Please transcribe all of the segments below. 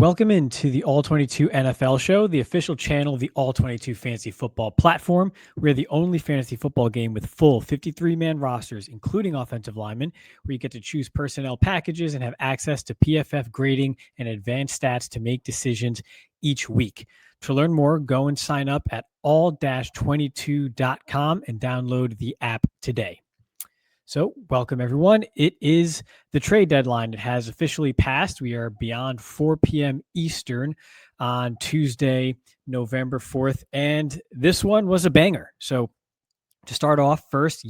Welcome into the All 22 NFL show, the official channel of the All 22 Fantasy Football platform. We're the only fantasy football game with full 53-man rosters, including offensive linemen, where you get to choose personnel packages and have access to PFF grading and advanced stats to make decisions each week. To learn more, go and sign up at all-22.com and download the app today. So welcome, everyone. It is the trade deadline. It has officially passed. We are beyond 4 p.m. Eastern on Tuesday, November 4th. And this one was a banger. So to start off first,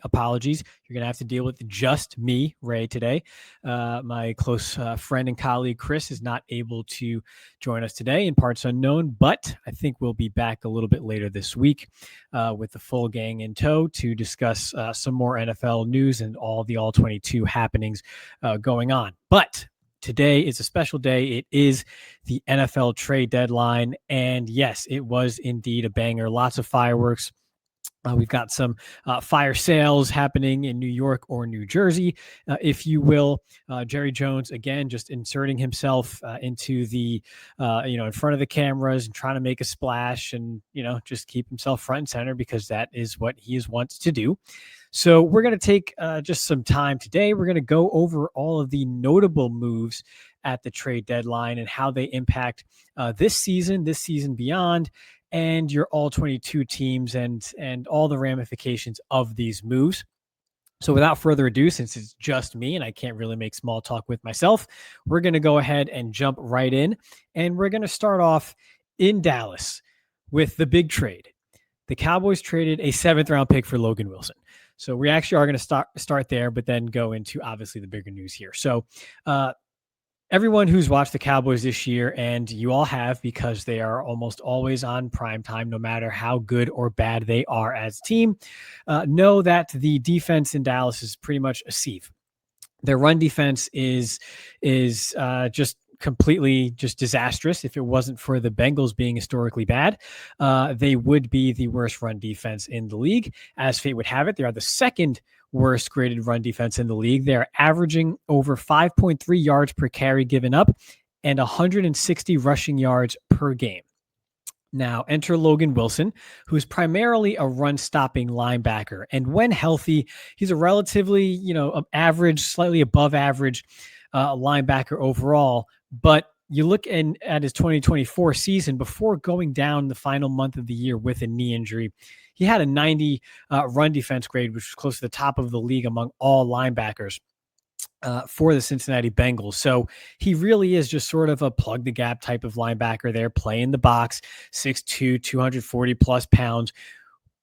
apologies. You're going to have to deal with just me, Ray, today. My close friend and colleague, Chris, is not able to join us today in parts unknown, but I think we'll be back a little bit later this week with the full gang in tow to discuss some more NFL news and all the All-22 happenings going on. But today is a special day. It is the NFL trade deadline. And yes, it was indeed a banger. Lots of fireworks. We've got some fire sales happening in New York or New Jersey, if you will. Jerry Jones, again, just inserting himself into the, in front of the cameras and trying to make a splash and, just keep himself front and center because that is what he wants to do. So we're going to take just some time today. We're going to go over all of the notable moves at the trade deadline and how they impact this season beyond, and your all 22 teams and all the ramifications of these moves. So without further ado, since it's just me and I can't really make small talk with myself, we're going to go ahead and jump right in. And we're going to start off in Dallas with the big trade. The Cowboys traded a 7th round pick for Logan Wilson. So we actually are going to start there, but then go into obviously the bigger news here. So everyone who's watched the Cowboys this year, and you all have because they are almost always on primetime, no matter how good or bad they are as a team, know that the defense in Dallas is pretty much a sieve. Their run defense is just completely just disastrous. If it wasn't for the Bengals being historically bad, they would be the worst run defense in the league. As fate would have it, they are the second worst graded run defense in the league. They're averaging over 5.3 yards per carry given up and 160 rushing yards per game. Now enter Logan Wilson, who's primarily a run-stopping linebacker. And when healthy, he's a relatively, average, slightly above average linebacker overall. But you look at his 2024 season before going down the final month of the year with a knee injury, he had a 90 run defense grade, which was close to the top of the league among all linebackers for the Cincinnati Bengals. So he really is just sort of a plug the gap type of linebacker there, playing the box, 6'2", 240 plus pounds.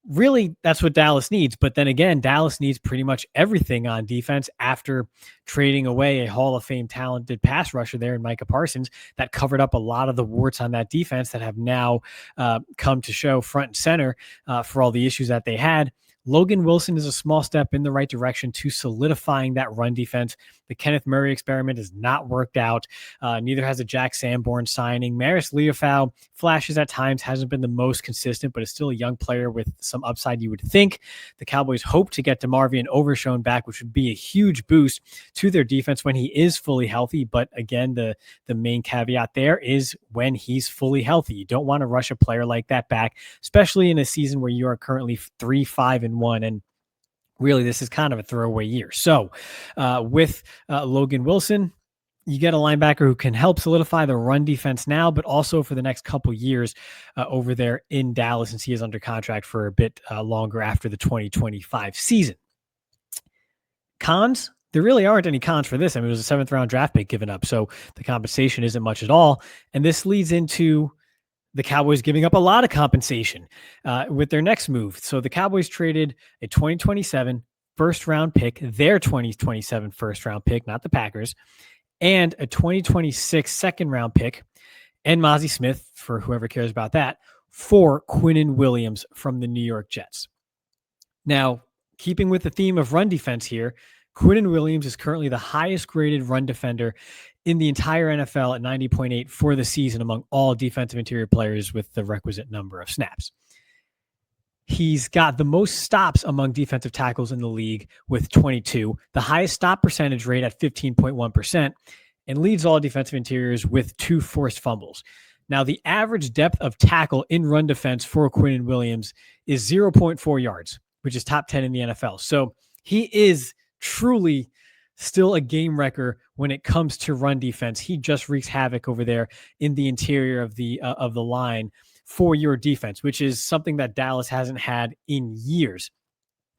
Really, that's what Dallas needs. But then again, Dallas needs pretty much everything on defense after trading away a Hall of Fame talented pass rusher there in Micah Parsons that covered up a lot of the warts on that defense that have now come to show front and center for all the issues that they had. Logan Wilson is a small step in the right direction to solidifying that run defense. The Kenneth Murray experiment has not worked out. Neither has a Jack Sanborn signing. Maris Leofau flashes at times, hasn't been the most consistent, but is still a young player with some upside, you would think. The Cowboys hope to get DeMarvion Overshown back, which would be a huge boost to their defense when he is fully healthy. But again, the main caveat there is when he's fully healthy. You don't want to rush a player like that back, especially in a season where you are currently 3-5-1. And really, this is kind of a throwaway year. So with Logan Wilson, you get a linebacker who can help solidify the run defense now, but also for the next couple years over there in Dallas, since he is under contract for a bit longer after the 2025 season. Cons? There really aren't any cons for this. I mean, it was a 7th round draft pick given up, so the compensation isn't much at all. And this leads into the Cowboys giving up a lot of compensation with their next move. So the Cowboys traded a 2027 first round pick, their 2027 first round pick, not the Packers, and a 2026 second round pick, and Mozzie Smith, for whoever cares about that, for Quinnen Williams from the New York Jets. Now, keeping with the theme of run defense here, Quinnen Williams is currently the highest graded run defender in the entire NFL at 90.8 for the season among all defensive interior players with the requisite number of snaps. He's got the most stops among defensive tackles in the league with 22, the highest stop percentage rate at 15.1%, and leads all defensive interiors with 2 forced fumbles. Now, the average depth of tackle in run defense for Quinnen Williams is 0.4 yards, which is top 10 in the NFL. So he is truly still a game wrecker when it comes to run defense. He just wreaks havoc over there in the interior of the line for your defense, which is something that Dallas hasn't had in years.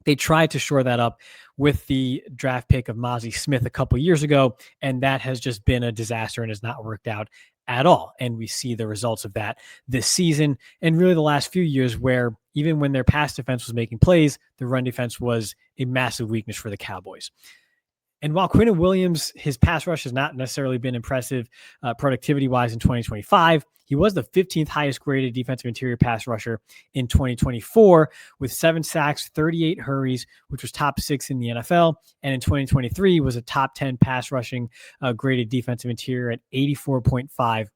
They tried to shore that up with the draft pick of Mazi Smith a couple years ago, and that has just been a disaster and has not worked out at all. And we see the results of that this season and really the last few years, where even when their pass defense was making plays, the run defense was a massive weakness for the Cowboys. And while Quinnen Williams, his pass rush has not necessarily been impressive productivity-wise in 2025, he was the 15th highest graded defensive interior pass rusher in 2024 with 7 sacks, 38 hurries, which was top 6 in the NFL. And in 2023 was a top 10 pass rushing graded defensive interior at 84.5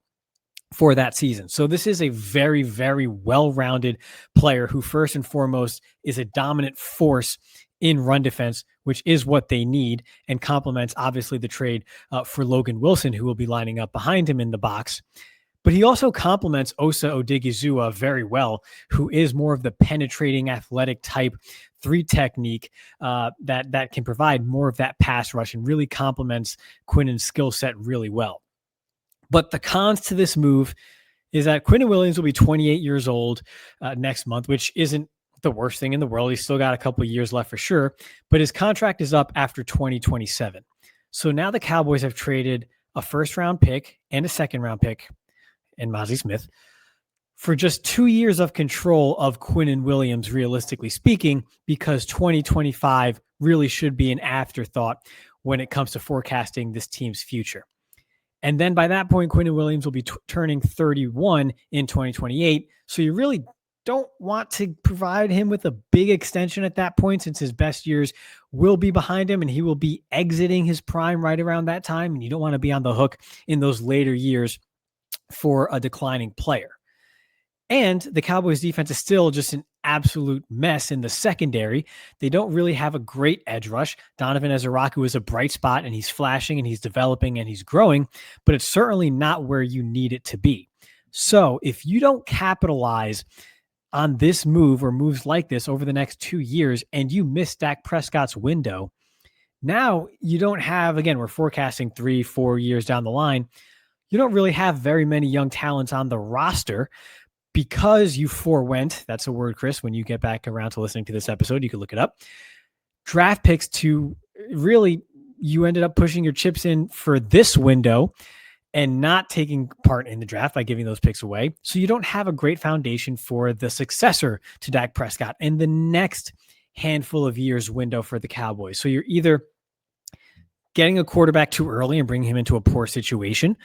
for that season. So this is a very, very well-rounded player who first and foremost is a dominant force in run defense, which is what they need, and complements obviously the trade for Logan Wilson, who will be lining up behind him in the box. But he also complements Osa Odigizua very well, who is more of the penetrating athletic type 3 technique that can provide more of that pass rush and really complements Quinnen's skill set really well. But the cons to this move is that Quinnen Williams will be 28 years old next month, which isn't the worst thing in the world. He's still got a couple of years left for sure, but his contract is up after 2027. So now the Cowboys have traded a first-round pick and a second-round pick and Mazi Smith for just 2 years of control of Quinnen Williams, realistically speaking, because 2025 really should be an afterthought when it comes to forecasting this team's future. And then by that point, Quinnen Williams will be turning 31 in 2028. So you really don't want to provide him with a big extension at that point, since his best years will be behind him and he will be exiting his prime right around that time. And you don't want to be on the hook in those later years for a declining player. And the Cowboys defense is still just an absolute mess in the secondary. They don't really have a great edge rush. Donovan Ezeraku is a bright spot and he's flashing and he's developing and he's growing, but it's certainly not where you need it to be. So if you don't capitalize on this move or moves like this over the next 2 years and you miss Dak Prescott's window, now you don't have, again, we're forecasting 3-4 years down the line, you don't really have very many young talents on the roster because you forewent, that's a word, Chris, when you get back around to listening to this episode, you can look it up, draft picks to really, you ended up pushing your chips in for this window and not taking part in the draft by giving those picks away. So you don't have a great foundation for the successor to Dak Prescott and the next handful of years window for the Cowboys. So you're either getting a quarterback too early and bringing him into a poor situation,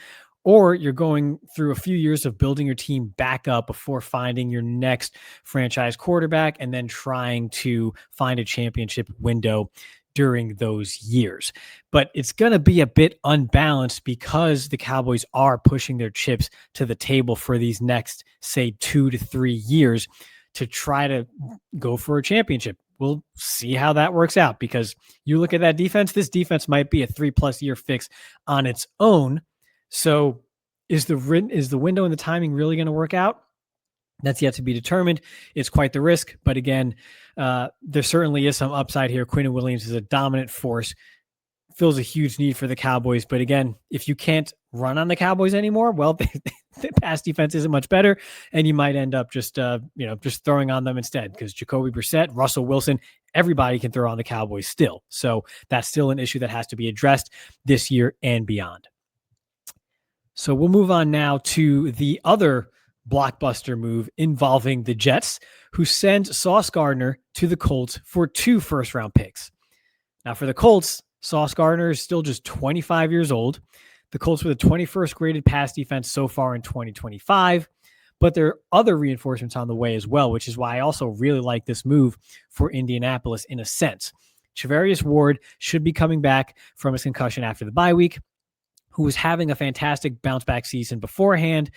or you're going through a few years of building your team back up before finding your next franchise quarterback and then trying to find a championship window during those years. But it's going to be a bit unbalanced because the Cowboys are pushing their chips to the table for these next, say, 2 to 3 years to try to go for a championship. We'll see how that works out, because you look at that defense, this defense might be a 3+ year fix on its own. So is the window and the timing really going to work out? That's yet to be determined. It's quite the risk. But again, there certainly is some upside here. Quinnen Williams is a dominant force, fills a huge need for the Cowboys. But again, if you can't run on the Cowboys anymore, well, the pass defense isn't much better. And you might end up just throwing on them instead, because Jacoby Brissett, Russell Wilson, everybody can throw on the Cowboys still. So that's still an issue that has to be addressed this year and beyond. So we'll move on now to the other blockbuster move involving the Jets, who send Sauce Gardner to the Colts for 2 first-round picks. Now for the Colts, Sauce Gardner is still just 25 years old. The Colts were the 21st graded pass defense so far in 2025, but there are other reinforcements on the way as well, which is why I also really like this move for Indianapolis in a sense. Charvarius Ward should be coming back from his concussion after the bye week, who was having a fantastic bounce-back season beforehand,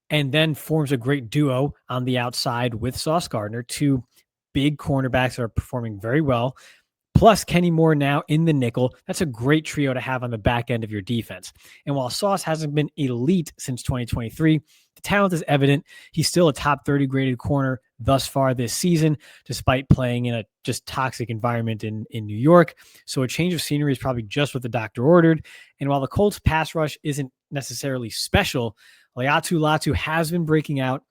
and then forms a great duo on the outside with Sauce Gardner, 2 big cornerbacks that are performing very well. plus Kenny Moore now in the nickel. That's a great trio to have on the back end of your defense. And while Sauce hasn't been elite since 2023, the talent is evident. He's still a top 30 graded corner thus far this season, despite playing in a just toxic environment in New York. So a change of scenery is probably just what the doctor ordered. And while the Colts pass rush isn't necessarily special, Laiatu Latu has been breaking out.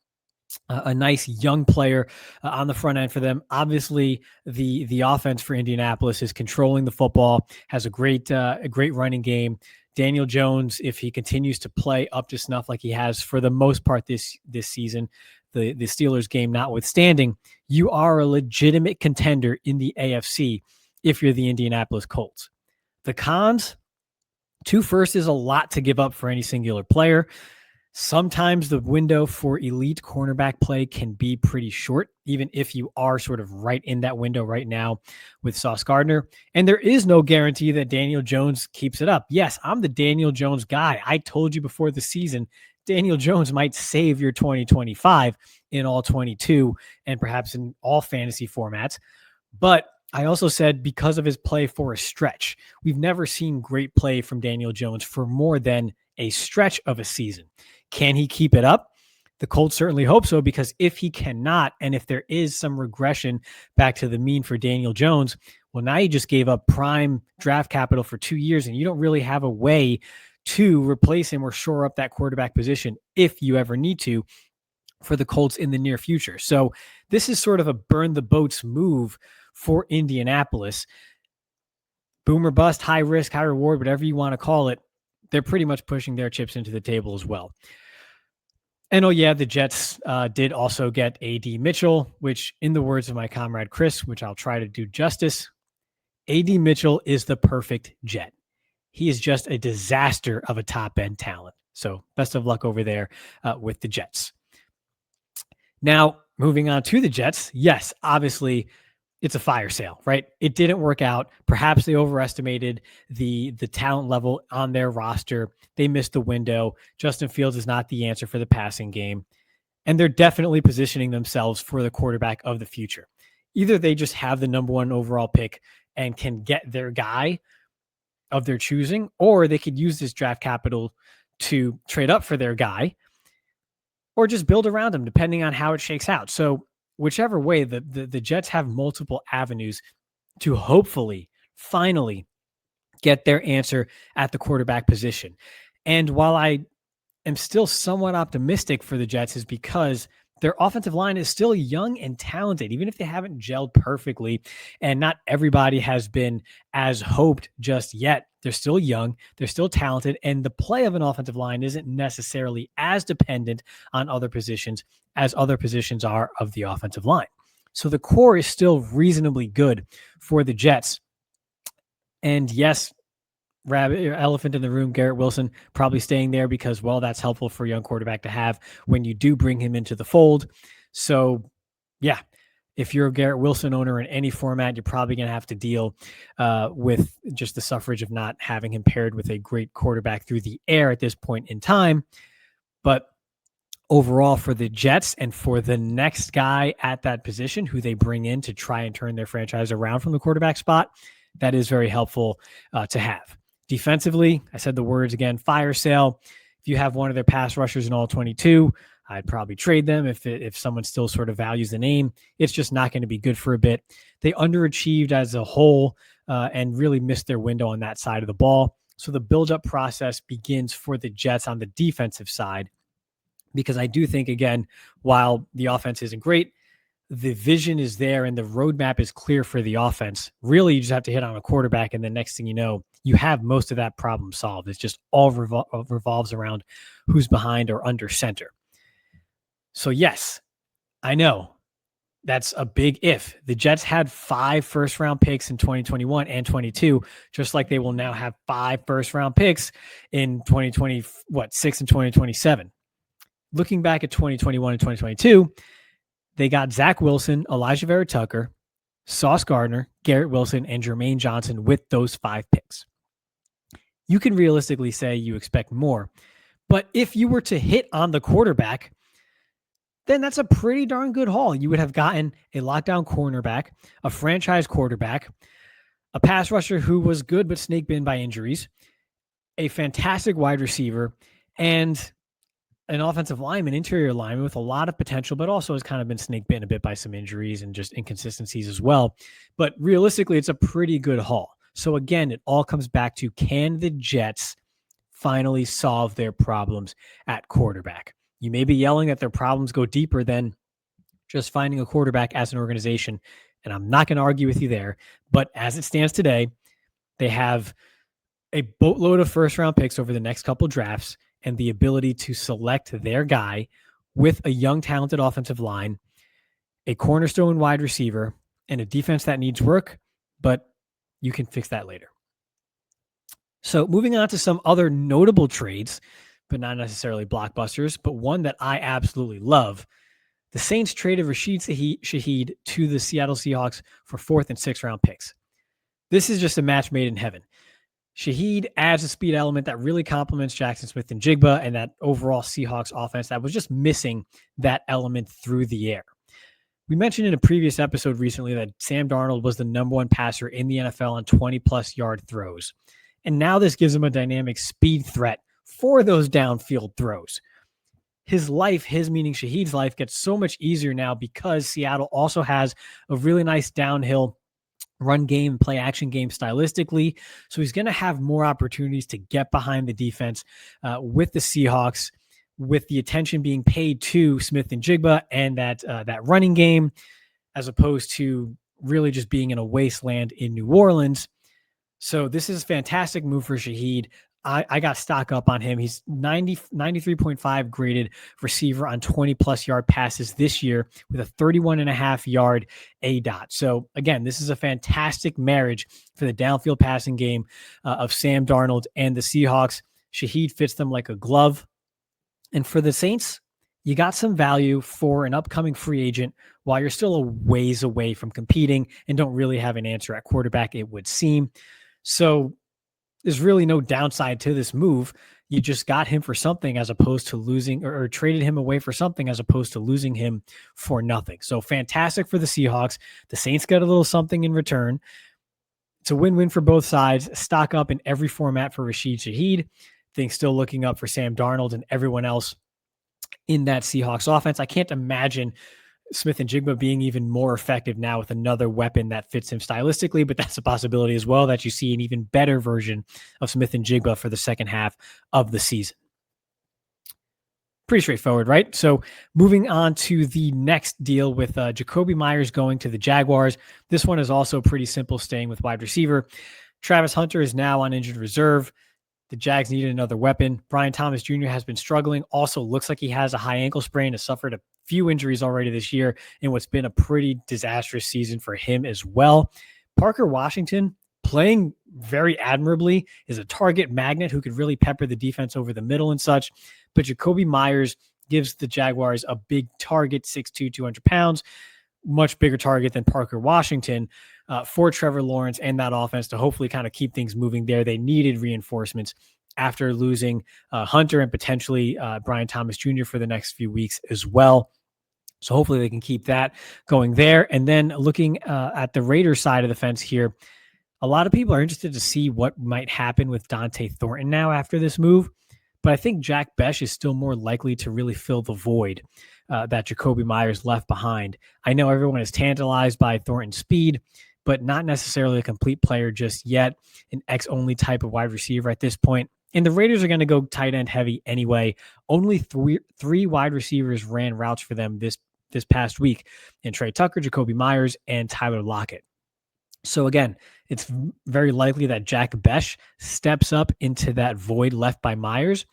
A nice young player on the front end for them. Obviously, the offense for Indianapolis is controlling the football, has a great running game. Daniel Jones, if he continues to play up to snuff like he has for the most part this season, the Steelers game notwithstanding, you are a legitimate contender in the AFC if you're the Indianapolis Colts. The cons, 2 firsts is a lot to give up for any singular player. Sometimes the window for elite cornerback play can be pretty short, even if you are sort of right in that window right now with Sauce Gardner. And there is no guarantee that Daniel Jones keeps it up. Yes, I'm the Daniel Jones guy. I told you before the season, Daniel Jones might save your 2025 in all 22 and perhaps in all fantasy formats. But I also said because of his play for a stretch, we've never seen great play from Daniel Jones for more than a stretch of a season. Can he keep it up? The Colts certainly hope so, because if he cannot, and if there is some regression back to the mean for Daniel Jones, well, now you just gave up prime draft capital for 2 years, and you don't really have a way to replace him or shore up that quarterback position if you ever need to for the Colts in the near future. So this is sort of a burn the boats move for Indianapolis. Boom or bust, high risk, high reward, whatever you want to call it. They're pretty much pushing their chips into the table as well. And oh yeah, the Jets did also get A.D. Mitchell, which in the words of my comrade Chris, which I'll try to do justice, A.D. Mitchell is the perfect Jet. He is just a disaster of a top-end talent. So best of luck over there with the Jets. Now, moving on to the Jets, yes, obviously it's a fire sale, right? It didn't work out. Perhaps they overestimated the talent level on their roster. They missed the window. Justin Fields is not the answer for the passing game. And they're definitely positioning themselves for the quarterback of the future. Either they just have the number 1 overall pick and can get their guy of their choosing, or they could use this draft capital to trade up for their guy or just build around him, depending on how it shakes out. So whichever way, the Jets have multiple avenues to hopefully, finally get their answer at the quarterback position. And while I am still somewhat optimistic for the Jets, is because their offensive line is still young and talented, even if they haven't gelled perfectly, and not everybody has been as hoped just yet. They're still young, they're still talented, and the play of an offensive line isn't necessarily as dependent on other positions as other positions are of the offensive line. So the core is still reasonably good for the Jets. And yes, elephant in the room, Garrett Wilson probably staying there because, well, that's helpful for a young quarterback to have when you do bring him into the fold. So yeah, if you're a Garrett Wilson owner in any format, you're probably going to have to deal with just the suffrage of not having him paired with a great quarterback through the air at this point in time. But overall, for the Jets and for the next guy at that position who they bring in to try and turn their franchise around from the quarterback spot, that is very helpful to have. Defensively, I said the words again, fire sale. If you have one of their pass rushers in all 22, I'd probably trade them if someone still sort of values the name. It's just not going to be good for a bit. They underachieved as a whole and really missed their window on that side of the ball. So the build-up process begins for the Jets on the defensive side, because I do think, again, while the offense isn't great, the vision is there and the roadmap is clear for the offense. Really, you just have to hit on a quarterback, and the next thing you know, you have most of that problem solved. It's just all revolves around who's behind or under center. So yes, I know that's a big if. The Jets had 5 first-round picks in 2021 and 22, just like they will now have 5 first-round picks in 6 and 2027. Looking back at 2021 and 2022, they got Zach Wilson, Elijah Vera Tucker, Sauce Gardner, Garrett Wilson, and Jermaine Johnson with those 5 picks. You can realistically say you expect more, but if you were to hit on the quarterback, then that's a pretty darn good haul. You would have gotten a lockdown cornerback, a franchise quarterback, a pass rusher who was good but snake bitten by injuries, a fantastic wide receiver, and an offensive lineman, interior lineman with a lot of potential, but also has kind of been snake bitten a bit by some injuries and just inconsistencies as well. But realistically, it's a pretty good haul. So again, it all comes back to, can the Jets finally solve their problems at quarterback? You may be yelling that their problems go deeper than just finding a quarterback as an organization, and I'm not going to argue with you there. But as it stands today, they have a boatload of first-round picks over the next couple drafts and the ability to select their guy with a young, talented offensive line, a cornerstone wide receiver, and a defense that needs work, but you can fix that later. So moving on to some other notable trades, but not necessarily blockbusters, but one that I absolutely love. The Saints traded Rashid Shaheed to the Seattle Seahawks for 4th and 6th round picks. This is just a match made in heaven. Shaheed adds a speed element that really complements Jackson Smith-Njigba and that overall Seahawks offense that was just missing that element through the air. We mentioned in a previous episode recently that Sam Darnold was the number one passer in the NFL on 20-plus yard throws. And now this gives him a dynamic speed threat for those downfield throws. His meaning Shaheed's life, gets so much easier now because Seattle also has a really nice downhill run game, play action game stylistically. So he's going to have more opportunities to get behind the defense with the Seahawks, with the attention being paid to Smith-Njigba and that running game, as opposed to really just being in a wasteland in New Orleans. So this is a fantastic move for Shaheed. I got stock up on him. He's 93.5 graded receiver on 20-plus yard passes this year with a 31.5 yard ADOT. So again, this is a fantastic marriage for the downfield passing game of Sam Darnold and the Seahawks. Shaheed fits them like a glove. And for the Saints, you got some value for an upcoming free agent while you're still a ways away from competing and don't really have an answer at quarterback, it would seem. So there's really no downside to this move. You just got him for something as opposed to losing, or traded him away for something as opposed to losing him for nothing. So fantastic for the Seahawks. The Saints got a little something in return. It's a win-win for both sides. Stock up in every format for Rashid Shaheed. Things still looking up for Sam Darnold and everyone else in that Seahawks offense. I can't imagine Smith-Njigba being even more effective now with another weapon that fits him stylistically, but that's a possibility as well, that you see an even better version of Smith-Njigba for the second half of the season. Pretty straightforward, right? So moving on to the next deal with Jakobi Meyers going to the Jaguars. This one is also pretty simple, staying with wide receiver. Travis Hunter is now on injured reserve. The Jags needed another weapon. Brian Thomas Jr. has been struggling. Also looks like he has a high ankle sprain, has suffered a few injuries already this year in what's been a pretty disastrous season for him as well. Parker Washington, playing very admirably, is a target magnet who could really pepper the defense over the middle and such. But Jakobi Meyers gives the Jaguars a big target, 6'2", 200 pounds, much bigger target than Parker Washington for Trevor Lawrence and that offense to hopefully kind of keep things moving there. They needed reinforcements after losing Hunter and potentially Brian Thomas Jr. for the next few weeks as well. So hopefully they can keep that going there. And then looking at the Raiders side of the fence here, a lot of people are interested to see what might happen with Dante Thornton now after this move. But I think Jack Besh is still more likely to really fill the void that Jakobi Meyers left behind. I know everyone is tantalized by Thornton's speed, but not necessarily a complete player just yet, an X-only type of wide receiver at this point. And the Raiders are going to go tight end heavy anyway. Only three wide receivers ran routes for them this past week in Trey Tucker, Jakobi Meyers, and Tyler Lockett. So again, it's very likely that Jack Besh steps up into that void left by Meyers.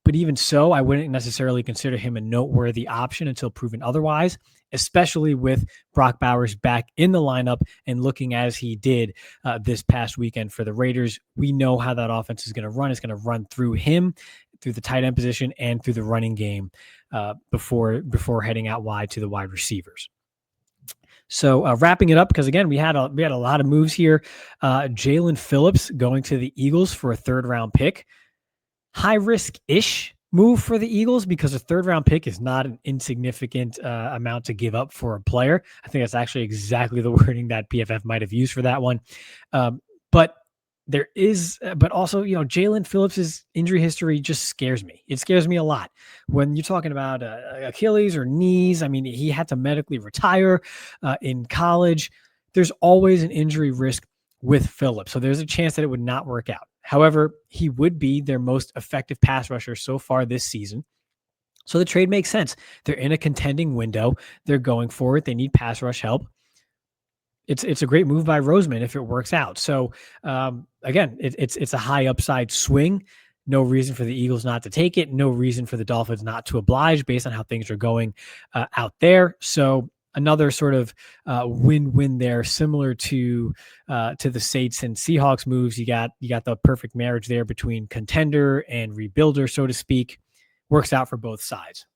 But even so, I wouldn't necessarily consider him a noteworthy option until proven otherwise, especially with Brock Bowers back in the lineup and looking as he did this past weekend for the Raiders. We know how that offense is going to run. It's going to run through him, through the tight end position, and through the running game before heading out wide to the wide receivers. So wrapping it up, because again, we had a lot of moves here. Jaelen Phillips going to the Eagles for a 3rd-round pick. High risk-ish move for the Eagles because a 3rd-round pick is not an insignificant amount to give up for a player. I think that's actually exactly the wording that PFF might have used for that one. But but also, Jaelen Phillips' injury history just scares me. It scares me a lot. When you're talking about Achilles or knees, I mean, he had to medically retire in college. There's always an injury risk with Phillips. So there's a chance that it would not work out. However, he would be their most effective pass rusher so far this season. So the trade makes sense. They're in a contending window. They're going for it. They need pass rush help. It's a great move by Roseman if it works out. So again, it's a high upside swing. No reason for the Eagles not to take it. No reason for the Dolphins not to oblige based on how things are going out there. So another sort of win-win there, similar to the Saints and Seahawks moves. You got the perfect marriage there between contender and rebuilder, so to speak. Works out for both sides.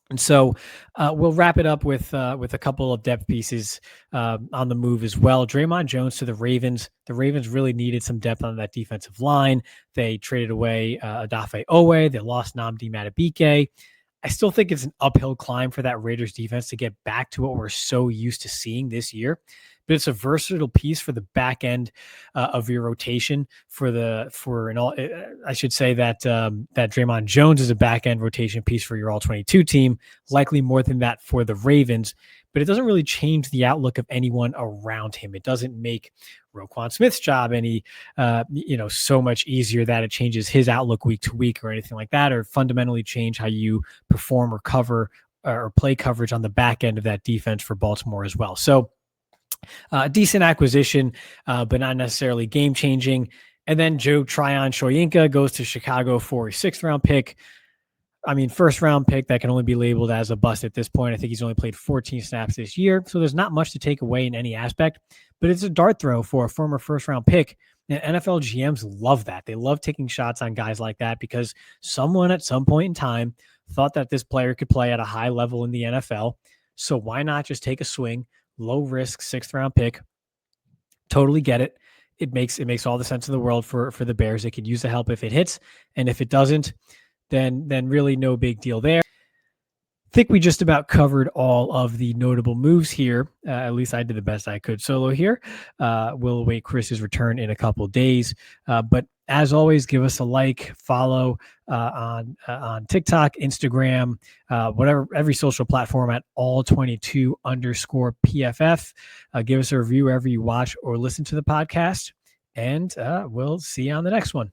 And so we'll wrap it up with a couple of depth pieces on the move as well. DreMont Jones to the Ravens. The Ravens really needed some depth on that defensive line. They traded away Odafe Owe. They lost Nnamdi Madubuike. I still think it's an uphill climb for that Raiders defense to get back to what we're so used to seeing this year. But it's a versatile piece for the back end of your rotation. I should say that DreMont Jones is a back end rotation piece for your All-22 team, likely more than that for the Ravens. But it doesn't really change the outlook of anyone around him. It doesn't make Roquan Smith's job any, so much easier that it changes his outlook week to week or anything like that, or fundamentally change how you perform or cover or play coverage on the back end of that defense for Baltimore as well. So decent acquisition, but not necessarily game changing. And then Joe Tryon-Shoyinka goes to Chicago for a 6th round pick. I mean, 1st round pick that can only be labeled as a bust at this point. I think he's only played 14 snaps this year. So there's not much to take away in any aspect, but it's a dart throw for a former 1st round pick. And NFL GMs love that. They love taking shots on guys like that because someone at some point in time thought that this player could play at a high level in the NFL. So why not just take a swing? Low risk 6th round pick. Totally get it. It makes all the sense in the world for the Bears. They could use the help if it hits, and if it doesn't, then really no big deal there. I think we just about covered all of the notable moves here. At least I did the best I could solo here. We'll await Chris's return in a couple of days. But as always, give us a like, follow on TikTok, Instagram, whatever, every social platform at all22_PFF. Give us a review wherever you watch or listen to the podcast, and we'll see you on the next one.